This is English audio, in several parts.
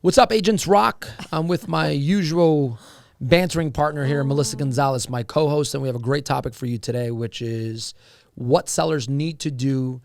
What's up, Agents Rock? I'm with my usual bantering partner here, Melissa Gonzalez, my co-host, and we have a great topic for you today, which is what sellers need to do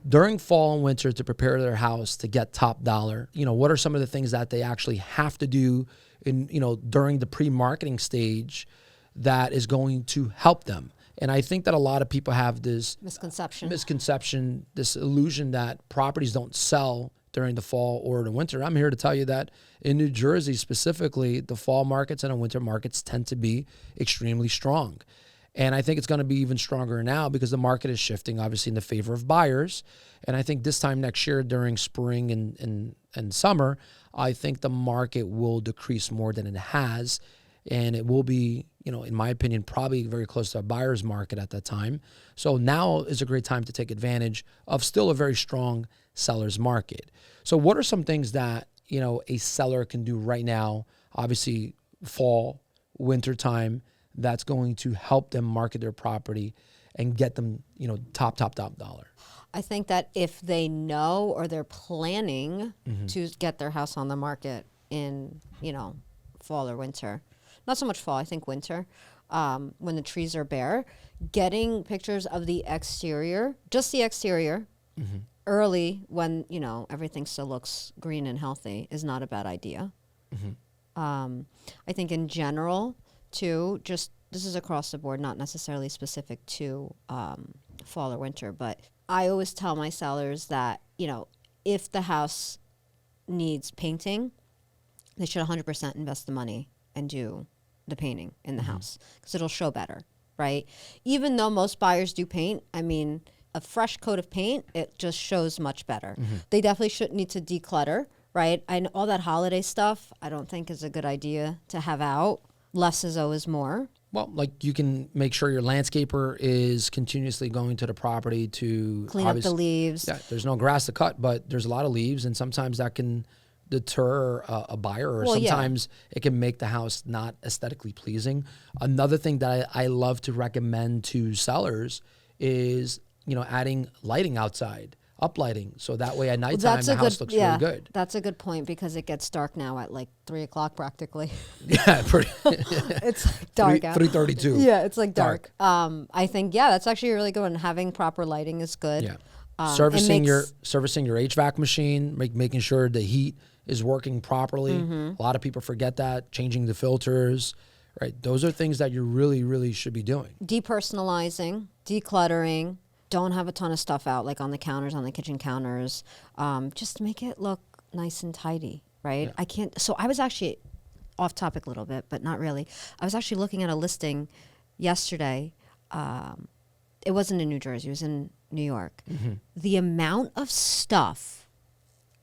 during fall and winter to prepare their house to get top dollar. You know, what are some of the things that they actually have to do in, during the pre-marketing stage that is going to help them? And I think that a lot of people have this misconception, this illusion that properties don't sell during the fall or the winter. I'm here to tell you that in New Jersey specifically, the fall markets and the winter markets tend to be extremely strong. And I think it's going to be even stronger now because the market is shifting, obviously, in the favor of buyers. And I think this time next year during spring and summer, I think the market will decrease more than it has. And it will be, in my opinion, probably very close to a buyer's market at that time. So now is a great time to take advantage of still a very strong seller's market. So what are some things that, a seller can do right now, obviously fall, winter time, that's going to help them market their property and get them, top dollar? I think that if they know or they're planning to get their house on the market in, fall or winter, not so much fall, I think winter, when the trees are bare, getting pictures of the exterior, just the exterior, early when, everything still looks green and healthy is not a bad idea. I think in general, too, just this is across the board, not necessarily specific to fall or winter, but I always tell my sellers that, if the house needs painting, they should 100% invest the money and do the painting in the house because it'll show better, right? Even though most buyers do paint, I mean, a fresh coat of paint, it just shows much better. They definitely shouldn't need to declutter, right? And all that holiday stuff, I don't think is a good idea to have out. Less is always more. Well, like you can make sure your landscaper is continuously going to the property to clean up the leaves. Yeah, there's no grass to cut, but there's a lot of leaves, and sometimes that can deter a buyer, or sometimes it can make the house not aesthetically pleasing. Another thing that I love to recommend to sellers is, adding lighting outside, uplighting, so that way at nighttime the house looks really good. That's a good point because it gets dark now at like 3 o'clock practically. Yeah, pretty. It's like dark out. 3:32. Yeah, it's like dark. I think that's actually a really good one. Having proper lighting is good. Yeah. Servicing your HVAC machine, making sure the heat is working properly. A lot of people forget that. Changing the filters, right? Those are things that you really, really should be doing. Depersonalizing, decluttering. Don't have a ton of stuff out, like on the counters, on the kitchen counters. Just make it look nice and tidy, right? Yeah. So I was actually off topic a little bit, but not really. I was actually looking at a listing yesterday. It wasn't in New Jersey, it was in New York. The amount of stuff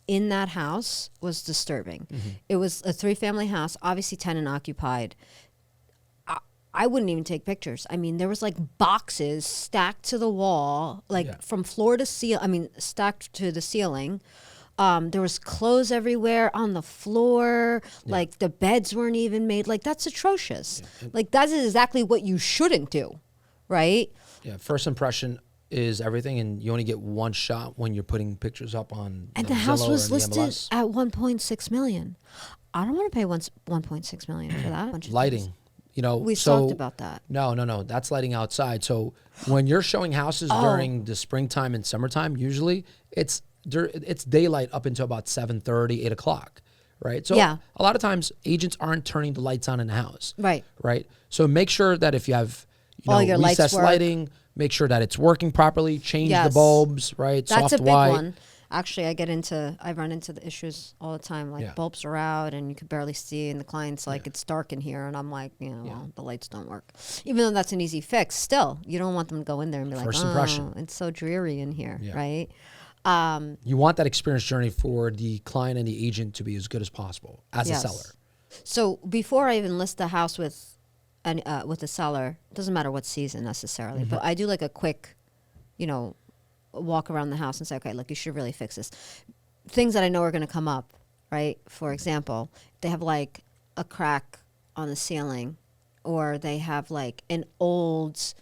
in that house was disturbing. It was a 3-family house, obviously tenant occupied. I wouldn't even take pictures. I mean, there was like boxes stacked to the wall, from floor to ceiling. I mean, stacked to the ceiling. There was clothes everywhere on the floor. Like the beds weren't even made. Like that's atrocious. Like that is exactly what you shouldn't do, right? Yeah. First impression is everything, and you only get one shot when you're putting pictures up on. And the house was listed at $1.6 million. I don't want to pay $1.6 million for that. Lighting. We talked about that. No. That's lighting outside. So when you're showing houses during the springtime and summertime, usually it's daylight up until about 7:30, 8 o'clock, right? So a lot of times agents aren't turning the lights on in the house. Right. So make sure that if you have all your recessed lights lighting, make sure that it's working properly. Change the bulbs, right? That's soft a big white. one. Actually, I run into the issues all the time. Like bulbs are out and you could barely see, and the client's like, it's dark in here. And I'm like, well, the lights don't work. Even though that's an easy fix, still, you don't want them to go in there and be like, it's so dreary in here, right? You want that experience journey for the client and the agent to be as good as possible as a seller. So before I even list the house with a seller, it doesn't matter what season necessarily, but I do like a quick, walk around the house and say, okay, look, you should really fix this. Things that I know are going to come up, right? For example, they have like a crack on the ceiling, or they have like an old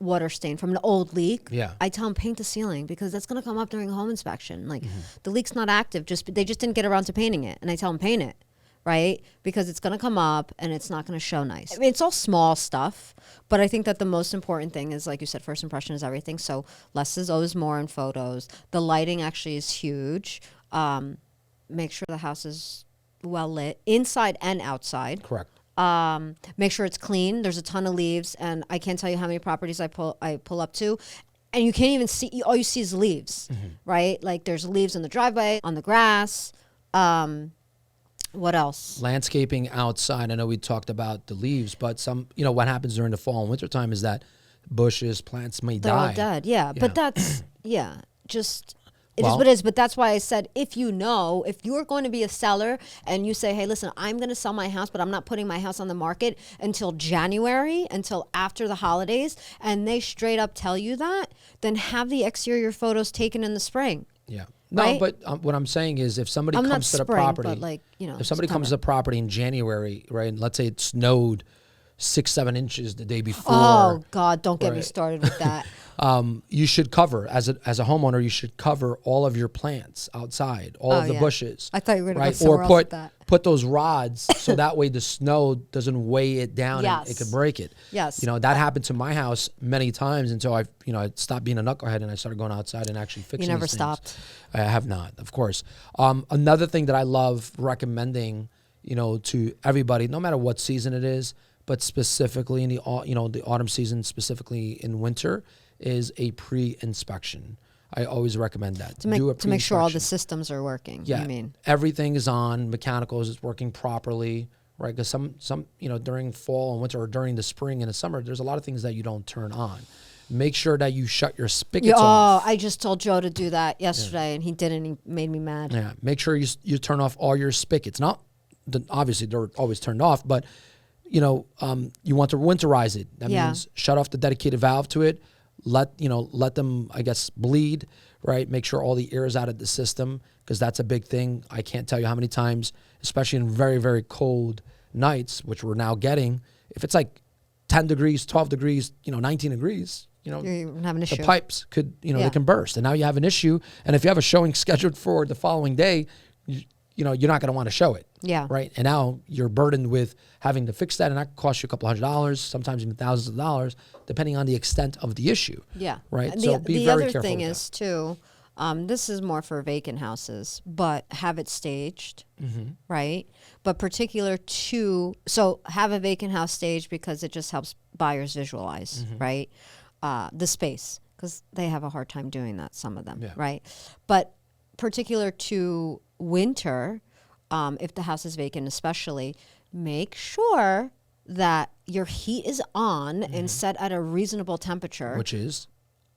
water stain from an old leak, Yeah. I tell them paint the ceiling because that's going to come up during a home inspection. Like the leak's not active, they just didn't get around to painting it. And I tell them paint it, right? Because it's going to come up and it's not going to show nice. I mean, it's all small stuff, but I think that the most important thing is, like you said, first impression is everything. So less is always more in photos. The lighting actually is huge. Make sure the house is well lit inside and outside. Correct. Make sure it's clean. There's a ton of leaves, and I can't tell you how many properties I pull up to, and you can't even see. All you see is leaves, right? Like there's leaves in the driveway, on the grass. What else? Landscaping outside. I know we talked about the leaves, but what happens during the fall and winter time is that bushes, plants may They're die. all dead. Yeah, but that's just. It is Well- what it is, but that's why I said if you're going to be a seller and you say, hey, listen, I'm going to sell my house, but I'm not putting my house on the market until January, until after the holidays, and they straight up tell you that, then have the exterior photos taken in the spring. Yeah. No, Right? but what I'm saying is if somebody I'm not comes to the spring, property, but like, if somebody comes to September. the property in January, right, and let's say it snowed 6-7 inches the day before. Oh, God, don't get me Right. started with that. You should cover as a homeowner. You should cover all of your plants outside, all of the yeah. bushes. I thought you were gonna go right, somewhere or else put with that. put those rods so that way the snow doesn't weigh it down and it Yes. could break it. Yes. That happened to my house many times until I stopped being a knucklehead and I started going outside and actually fixing. You never these things. stopped. I have not, of course. Another thing that I love recommending, to everybody, no matter what season it is, but specifically in the autumn season, specifically in winter, is a pre-inspection. I always recommend that. To make sure all the pre-inspection. systems are working. Yeah, You mean? everything is on, mechanicals is working properly, right? Because some during fall and winter or during the spring and the summer, there's a lot of things that you don't turn on. Make sure that you shut your spigots off. I just told Joe to do that yesterday, and he didn't. He made me mad. Yeah, make sure you turn off all your spigots. Obviously they're always turned off, but you want to winterize it. That Yeah. means shut off the dedicated valve to it. Let them, I guess, bleed, right? Make sure all the air is out of the system because that's a big thing. I can't tell you how many times, especially in very, very cold nights, which we're now getting, if it's like 10 degrees, 12 degrees, 19 degrees, You're having an the issue. pipes could, Yeah. they can burst. And now you have an issue. And if you have a showing scheduled for the following day, you're not going to want to show it. Yeah. Right. And now you're burdened with having to fix that. And that could cost you a couple $100s, sometimes even thousands of dollars, depending on the extent of the issue. Yeah. Right. And So the be very other careful thing with is too, this is more for vacant houses, but have it staged, right? But so have a vacant house staged because it just helps buyers visualize, right? The space, because they have a hard time doing that, some of them, Yeah. right? But particular to winter, if the house is vacant especially, make sure that your heat is on and set at a reasonable temperature. Which is,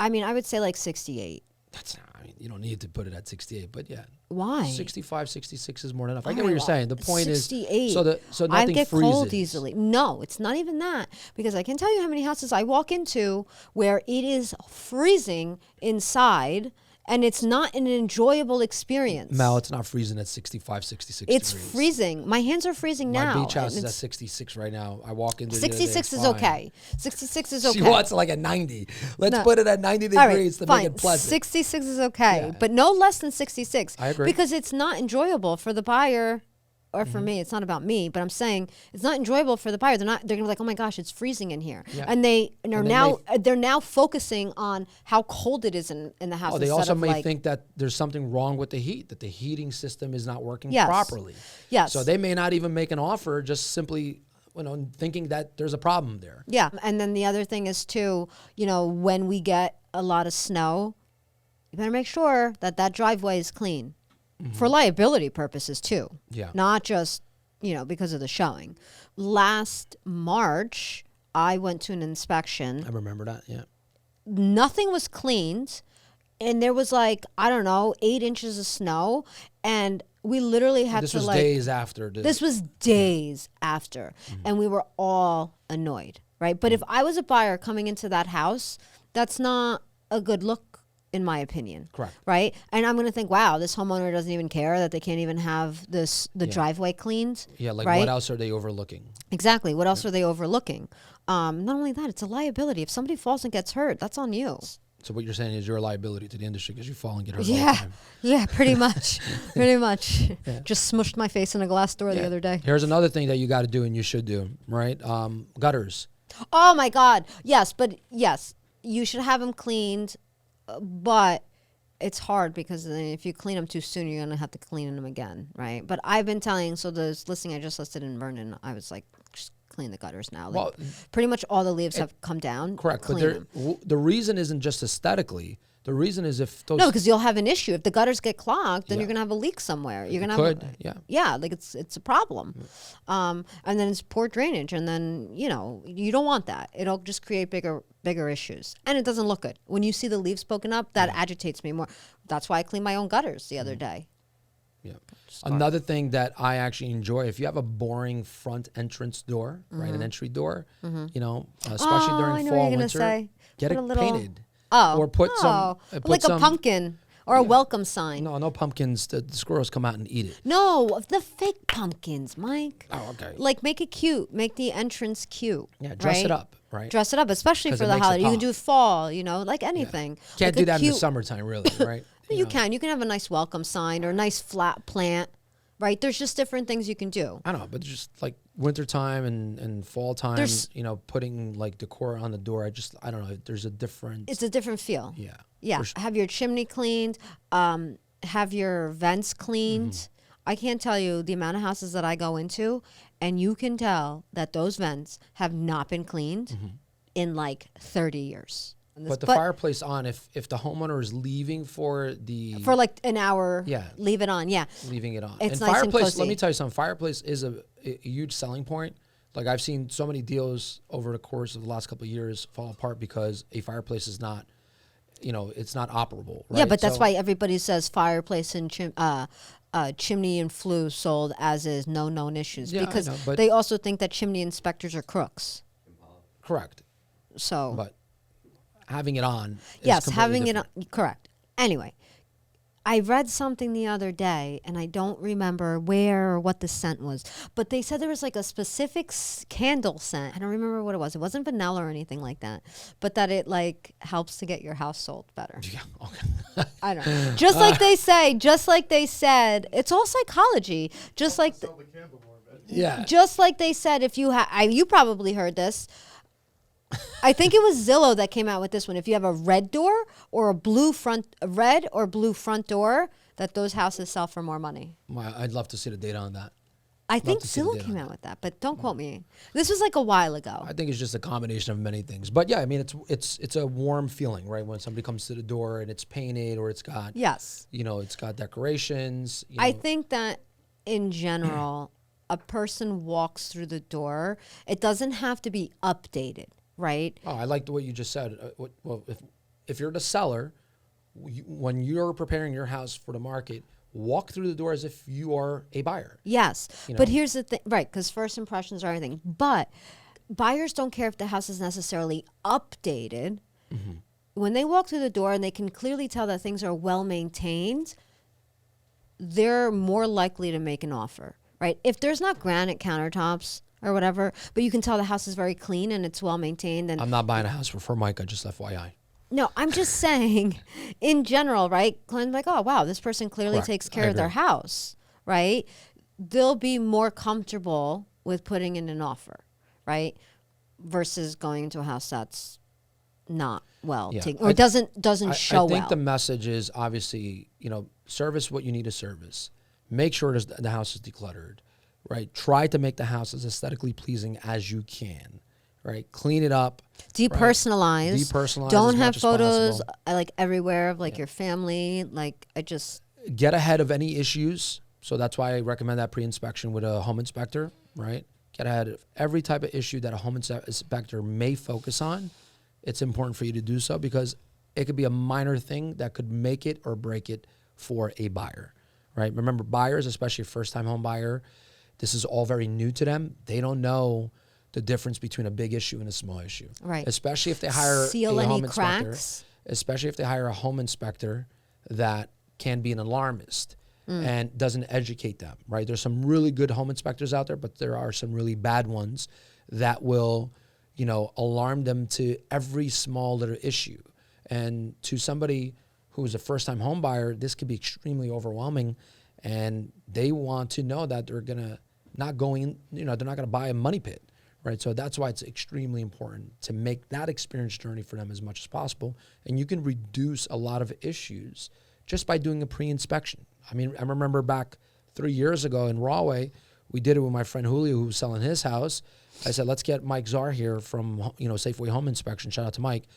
I mean, I would say like 68. you don't need to put it at 68, but yeah. Why? 65, 66 is more than enough. I All get what right, you're saying. The point 68. is, so I nothing get freezes. cold easily. No, it's not even that. Because I can tell you how many houses I walk into where it is freezing inside and it's not an enjoyable experience. Mel, it's not freezing at 65, 66 It's degrees. freezing. My hands are freezing My now. beach house and is at it's- 66 right now. I walk into the other day, 66 it's is fine. okay. 66 is okay. She wants like a 90. Let's No. put it at 90 All right, degrees to fine. make it pleasant. 66 is okay, Yeah. but no less than 66. I agree. Because it's not enjoyable for the buyer, or for me. It's not about me, but I'm saying it's not enjoyable for the buyer. They're gonna be like, oh my gosh, it's freezing in here, Yeah. and And they they're now focusing on how cold it is in the house. Oh, they instead also of may like, think that there's something wrong with the heat, that the heating system is not working Yes. properly. Yes. So they may not even make an offer, just simply, thinking that there's a problem there. Yeah, and then the other thing is too, when we get a lot of snow, you better make sure that driveway is clean for liability purposes too. Yeah. Not just, because of the showing. Last March, I went to an inspection. I remember that, yeah. Nothing was cleaned, and there was 8 inches of snow, and we literally had This to was days after. This was days after, and we were all annoyed, right? But if I was a buyer coming into that house, that's not a good look. in my opinion. Correct. Right? And I'm going to think, wow, this homeowner doesn't even care that they can't even have the driveway cleaned. Yeah, like right? what else are they overlooking? Exactly. What else are they overlooking? Not only that, it's a liability. If somebody falls and gets hurt, that's on you. So what you're saying is you're a liability to the industry because you fall and get hurt all the Yeah. time. Yeah, pretty much. Pretty much. Just smushed my face in a glass door the other day. Here's another thing that you got to do and you should do, right? Gutters. Oh my God. Yes, but yes, you should have them cleaned, but it's hard because then if you clean them too soon, you're going to have to clean them again, right? But I've been telling, so this listing I just listed in Vernon, I was like, just clean the gutters now. Like, Well, pretty much all the leaves have come down. Correct. Clean But them. the reason isn't just aesthetically. The reason is if those No, because you'll have an issue. If the gutters get clogged, then Yeah. you're gonna have a leak somewhere. You're gonna could, have yeah. like it's a problem. And then it's poor drainage, and then you don't want that. It'll just create bigger issues, and it doesn't look good when you see the leaves poking up. That agitates me more. That's why I cleaned my own gutters the other day. Yeah. Another thing that I actually enjoy, if you have a boring front entrance door, right, an entry door, especially I during know what fall, you're gonna winter, say. get Put it a little- painted. Oh, Or put some, like a pumpkin or a welcome sign. No pumpkins. The squirrels come out and eat it. No, the fake pumpkins, Mike. Oh, okay. Like make it cute, make the entrance cute. Yeah, dress right? it up, right? Dress it up, especially 'Cause for it the makes it holiday. You can pop. do fall, like anything. Can't Like do a that in the cute- summertime, really, right? You can. You can have a nice welcome sign or a nice flat plant, right? There's just different things you can do. I don't know, but just like wintertime and fall time, There's- putting like decor on the door. I don't know. There's a difference. It's a different feel. Yeah. Yeah. For sure. Have your chimney cleaned. Have your vents cleaned. Mm-hmm. I can't tell you the amount of houses that I go into, and you can tell that those vents have not been cleaned in like 30 years. But the fireplace on, if the homeowner is leaving for like an hour, Yeah. leave it on. Yeah. leaving it on. It's and nice and fireplace, let cozy. me tell you something. Fireplace is a huge selling point. Like I've seen so many deals over the course of the last couple of years fall apart because a fireplace is not, it's not operable. Right? Yeah, but that's So- why everybody says fireplace and chimney and flue sold as is, no known issues. Yeah, I because know, but- they also think that chimney inspectors are crooks. correct. So But having it on. Is yes, completely having different. it on, correct. Anyway, I read something the other day, and I don't remember where or what the scent was, but they said there was like a specific candle scent. I don't remember what it was. It wasn't vanilla or anything like that, but that it like helps to get your house sold better. Yeah. Okay. I don't know. Just like they said, it's all psychology. Just like Yeah. just like they said, if you you probably heard this. I think it was Zillow that came out with this one. If you have a red door or a red or blue front door, that those houses sell for more money. I'd love to see the data on that. I think to see the Zillow data came on out with that, but don't quote me. This was like a while ago. I think it's just a combination of many things. But yeah, I mean, it's a warm feeling, right? When somebody comes to the door and it's painted or it's got, Yes. it's got decorations. I think that in general, a person walks through the door. It doesn't have to be updated, right? Oh, I like the way you just said. Well, if you're the seller, when you're preparing your house for the market, walk through the door as if you are a buyer. Yes. You But know? here's the thing, right? Because first impressions are everything. But buyers don't care if the house is necessarily updated. When they walk through the door and they can clearly tell that things are well maintained, they're more likely to make an offer, right? If there's not granite countertops or whatever, but you can tell the house is very clean and it's well maintained, and I'm not buying a house for Micah, just FYI. no, I'm just saying, in general, right? Client's like, oh, wow, this person clearly Correct. takes I care of their agree. house, right? They'll be more comfortable with putting in an offer, right? Versus going into a house that's not well Yeah. taken or doesn't show I think well. the message is obviously, service what you need to service. Make sure the house is decluttered, right? Try to make the house as aesthetically pleasing as you can, right? Clean it up. Depersonalize. Depersonalize Don't as have much as photos possible. like everywhere of like your family. Like I just Get ahead of any issues. So that's why I recommend that pre-inspection with a home inspector, right? Get ahead of every type of issue that a home inspector may focus on. It's important for you to do so because it could be a minor thing that could make it or break it for a buyer, right? Remember, buyers, especially a first-time home buyer, this is all very new to them. They don't know the difference between a big issue and a small issue. Right. Especially if they hire seal a any home inspector. cracks. especially if they hire a home inspector that can be an alarmist and doesn't educate them, right? There's some really good home inspectors out there, but there are some really bad ones that will, alarm them to every small little issue. And to somebody who is a first-time home buyer, this could be extremely overwhelming, and they want to know that they're gonna not going, they're not gonna buy a money pit, right? So that's why it's extremely important to make that experience journey for them as much as possible. And you can reduce a lot of issues just by doing a pre-inspection. I mean, I remember back 3 years ago in Rahway, we did it with my friend Julio, who was selling his house. I said, let's get Mike Czar here from, Safeway Home Inspection. Shout out to Mike.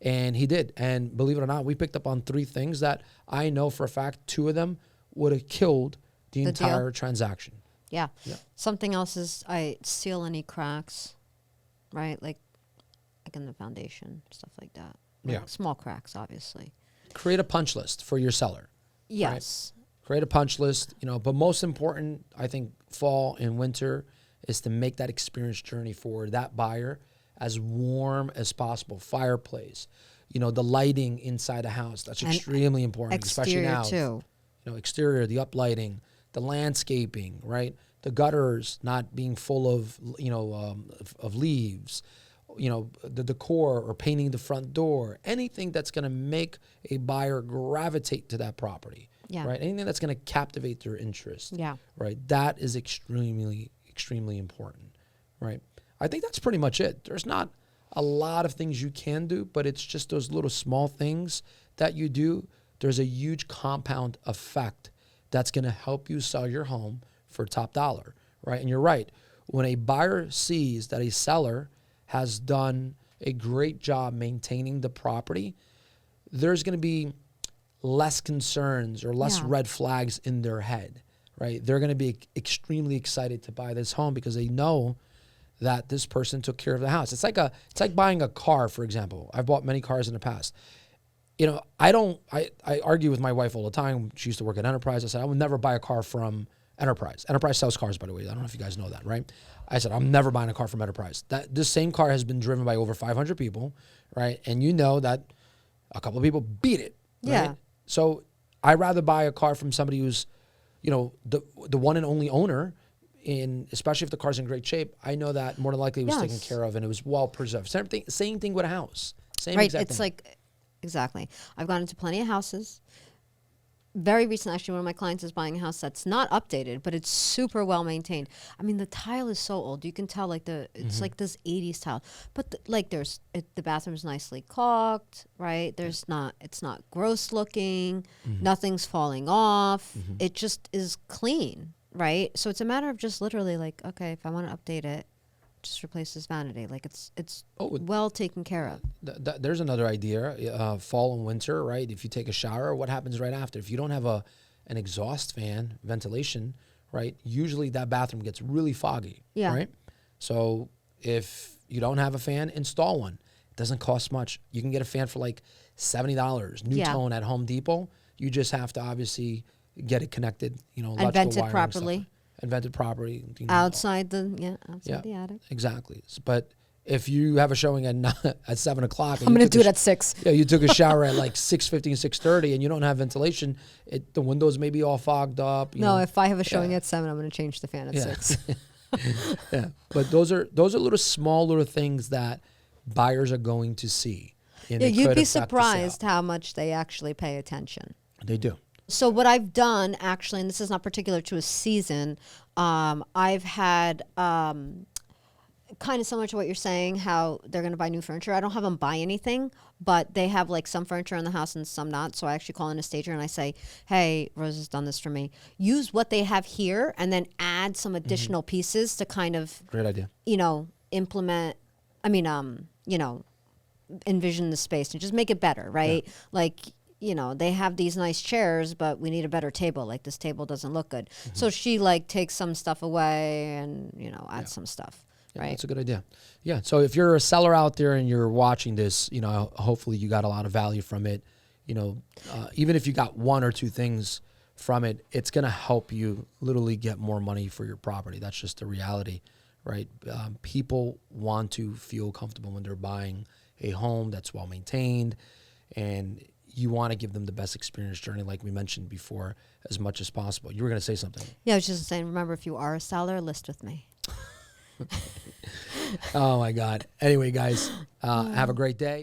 And he did. And believe it or not, we picked up on 3 things that I know for a fact 2 of them would have killed the entire transaction. Yeah. Something else is I seal any cracks, right? Like in the foundation, stuff like that. Like small cracks, obviously. Create a punch list for your seller. Yes. Right? Create a punch list, but most important, I think, fall and winter is to make that experience journey for that buyer as warm as possible. Fireplace, the lighting inside the house, that's extremely important, especially now. Too. Exterior, the uplighting, the landscaping, right? The gutters not being full of, of leaves, the decor or painting the front door, anything that's going to make a buyer gravitate to that property, right? Anything that's going to captivate their interest, right? That is extremely, extremely important, right? I think that's pretty much it. There's not a lot of things you can do, but it's just those little small things that you do. There's a huge compound effect that's going to help you sell your home for top dollar, right? And you're right. When a buyer sees that a seller has done a great job maintaining the property, there's going to be less concerns or less red flags in their head, right? They're going to be extremely excited to buy this home because they know that this person took care of the house. It's like buying a car, for example. I've bought many cars in the past. I argue with my wife all the time. She used to work at Enterprise. I said, I would never buy a car from Enterprise. Enterprise sells cars, by the way. I don't know if you guys know that, right? I said, I'm never buying a car from Enterprise. This same car has been driven by over 500 people, right? And that a couple of people beat it, right? Yeah. So I'd rather buy a car from somebody who's, the one and only owner, especially if the car's in great shape. I know that more than likely it was taken care of and it was well preserved. Same thing with a house. Same exact thing. Exactly. I've gone into plenty of houses. Very recently, actually, one of my clients is buying a house that's not updated, but it's super well maintained. I mean, the tile is so old. You can tell, it's like this 80s tile. But, the bathroom's nicely caulked, right? It's not gross looking. Nothing's falling off. It just is clean, right? So it's a matter of just literally okay, if I want to update it, just replace this vanity. It's well taken care of. There's another idea. Fall and winter, right? If you take a shower, what happens right after? If you don't have an exhaust fan, ventilation, right? Usually that bathroom gets really foggy, right? So if you don't have a fan, install one. It doesn't cost much. You can get a fan for like $70. New Tone at Home Depot. You just have to obviously get it connected, and vent it properly. And vented properly. Outside the attic. Exactly. But if you have a showing at 7 o'clock. I'm going to do it at 6. Yeah, you took a shower at like 6:15, 6:30, and you don't have ventilation, the windows may be all fogged up. If I have a showing at 7, I'm going to change the fan at 6. Yeah. But those are little small little things that buyers are going to see. You'd be surprised how much they actually pay attention. They do. So what I've done, actually, and this is not particular to a season, I've had kind of similar to what you're saying, how they're going to buy new furniture. I don't have them buy anything, but they have some furniture in the house and some not. So I actually call in a stager and I say, hey, Rose has done this for me. Use what they have here and then add some additional pieces to kind of, great idea. Implement, envision the space and just make it better, right? Yeah. They have these nice chairs, but we need a better table. This table doesn't look good. So she takes some stuff away and, adds some stuff. Right. That's a good idea. Yeah. So if you're a seller out there and you're watching this, hopefully you got a lot of value from it. Even if you got 1 or 2 things from it, it's going to help you literally get more money for your property. That's just the reality, right? People want to feel comfortable when they're buying a home that's well maintained. and you want to give them the best experience journey, like we mentioned before, as much as possible. You were going to say something. Yeah, I was just saying, remember, if you are a seller, list with me. Oh, my God. Anyway, guys, have a great day.